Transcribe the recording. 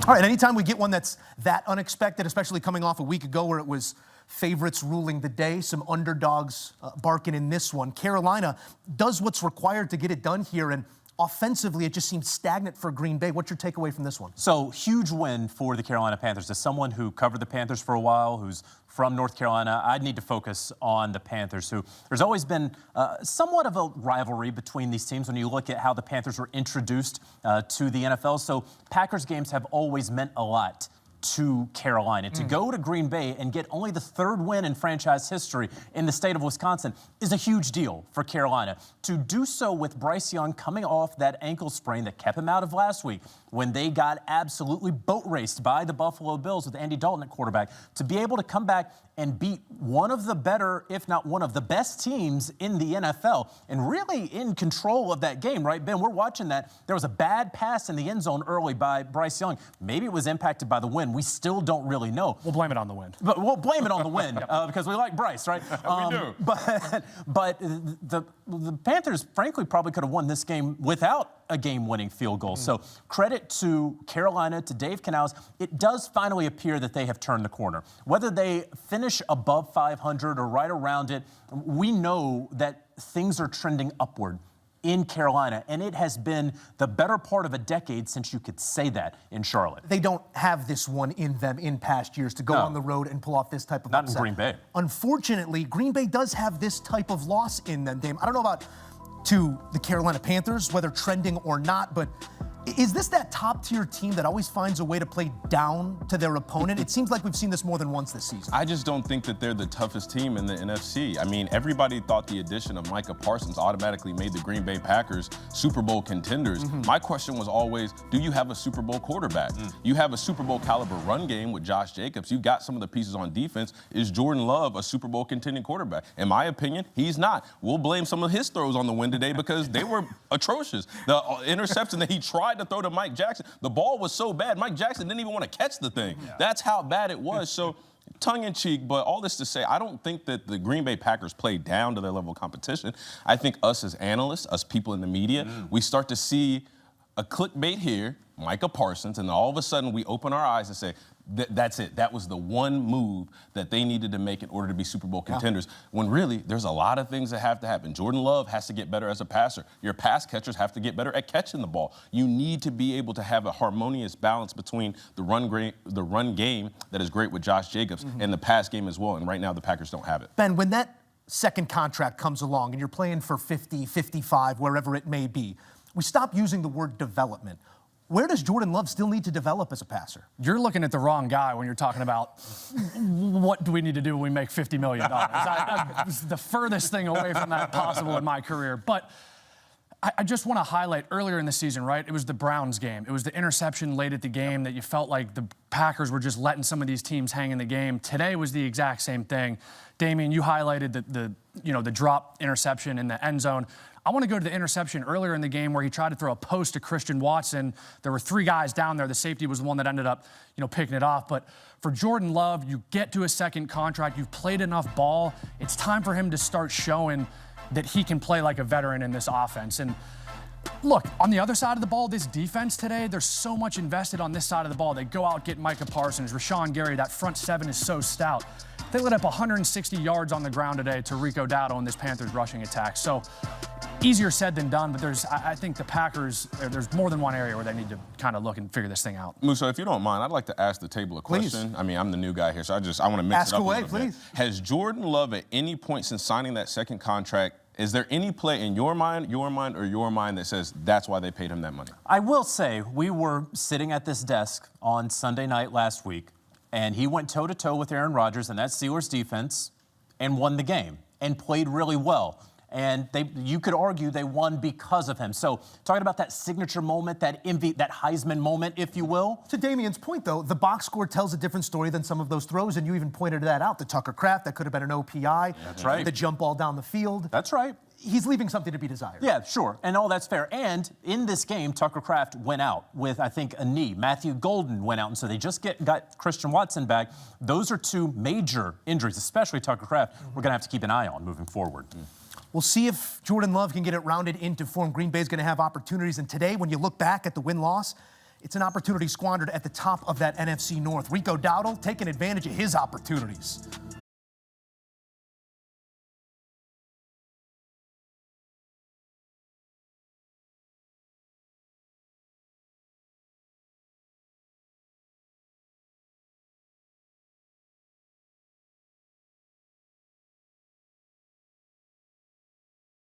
All right, anytime we get one that's that unexpected, especially coming off a week ago where it was favorites ruling the day, some underdogs barking in this one. Carolina does what's required to get it done here, and offensively, it just seems stagnant for Green Bay. What's your takeaway from this one? So, huge win for the Carolina Panthers. As someone who covered the Panthers for a while, who's from North Carolina, I need to focus on the Panthers, who there's always been somewhat of a rivalry between these teams when you look at how the Panthers were introduced to the NFL. So, Packers games have always meant a lot to Carolina. To go to Green Bay and get only the third win in franchise history in the state of Wisconsin is a huge deal for Carolina. To do so with Bryce Young coming off that ankle sprain that kept him out of last week when they got absolutely boat raced by the Buffalo Bills with Andy Dalton at quarterback, to be able to come back and beat one of the better, if not one of the best teams in the NFL, and really in control of that game, right, Ben? We're watching that. There was a bad pass in the end zone early by Bryce Young. Maybe it was impacted by the win. We still don't really know. We'll blame it on the win. But we'll blame it on the win because we like Bryce, right? We do. But the Panthers, frankly, probably could have won this game without a game-winning field goal. So credit to Carolina, to Dave Canales. It does finally appear that they have turned the corner. Whether they finish above 500 or right around it, we know that things are trending upward in Carolina, and it has been the better part of a decade since you could say that in Charlotte. They don't have this one in them in past years to go on the road and pull off this type of upset. Not in Green Bay. Unfortunately, Green Bay does have this type of loss in them, Dame. I don't know about to the Carolina Panthers, whether trending or not, but is this that top-tier team that always finds a way to play down to their opponent? It seems like we've seen this more than once this season. I just don't think that they're the toughest team in the NFC. I mean, everybody thought the addition of Micah Parsons automatically made the Green Bay Packers Super Bowl contenders. My question was always, do you have a Super Bowl quarterback? You have a Super Bowl caliber run game with Josh Jacobs. You got some of the pieces on defense. Is Jordan Love a Super Bowl contending quarterback? In my opinion, he's not. We'll blame some of his throws on the win today because they were atrocious. The interception that he tried to throw to Mike Jackson, the ball was so bad, Mike Jackson didn't even want to catch the thing. That's how bad it was. So, tongue-in-cheek, but all this to say, I don't think that the Green Bay Packers play down to their level of competition. I think us as analysts, us people in the media, we start to see a clickbait here, Micah Parsons, and all of a sudden we open our eyes and say, that's it. That was the one move that they needed to make in order to be Super Bowl contenders. When really, there's a lot of things that have to happen. Jordan Love has to get better as a passer. Your pass catchers have to get better at catching the ball. You need to be able to have a harmonious balance between the run game that is great with Josh Jacobs and the pass game as well. And right now, the Packers don't have it. Ben, when that second contract comes along and you're playing for 50, 55, wherever it may be, we stop using the word development. Where does Jordan Love still need to develop as a passer? You're looking at the wrong guy when you're talking about what do we need to do when we make $50 million. It's the furthest thing away from that possible in my career. But I just want to highlight earlier in the season, right? It was the Browns game. It was the interception late at the game that you felt like the Packers were just letting some of these teams hang in the game. Today was the exact same thing. Damien, you highlighted the drop interception in the end zone. I want to go to the interception earlier in the game where he tried to throw a post to Christian Watson. There were three guys down there. The safety was the one that ended up, picking it off. But for Jordan Love, you get to a second contract. You've played enough ball. It's time for him to start showing that he can play like a veteran in this offense. And look, on the other side of the ball, this defense today, there's so much invested on this side of the ball. They go out, get Micah Parsons, Rashawn Gary. That front seven is so stout. They lit up 160 yards on the ground today to Rico Dowdle in this Panthers rushing attack. So easier said than done, but I think the Packers, there's more than one area where they need to kind of look and figure this thing out. Musso, if you don't mind, I'd like to ask the table a question. I mean, I'm the new guy here, so I want to mix it up a little bit. Has Jordan Love at any point since signing that second contract, is there any play in your mind, or your mind that says that's why they paid him that money? I will say, we were sitting at this desk on Sunday night last week, and he went toe-to-toe with Aaron Rodgers and that Steelers defense and won the game and played really well. And you could argue they won because of him. So talking about that signature moment, that Heisman moment, if you will. To Damien's point, though, the box score tells a different story than some of those throws, and you even pointed that out. The Tucker Kraft, that could have been an OPI. That's right. The jump ball down the field. That's right. He's leaving something to be desired. Yeah, sure. And all that's fair. And in this game, Tucker Kraft went out with, I think, a knee. Matthew Golden went out. And so they just got Christian Watson back. Those are two major injuries, especially Tucker Kraft, we're going to have to keep an eye on moving forward. We'll see if Jordan Love can get it rounded into form. Green Bay's going to have opportunities. And today, when you look back at the win-loss, it's an opportunity squandered at the top of that NFC North. Rico Dowdle taking advantage of his opportunities.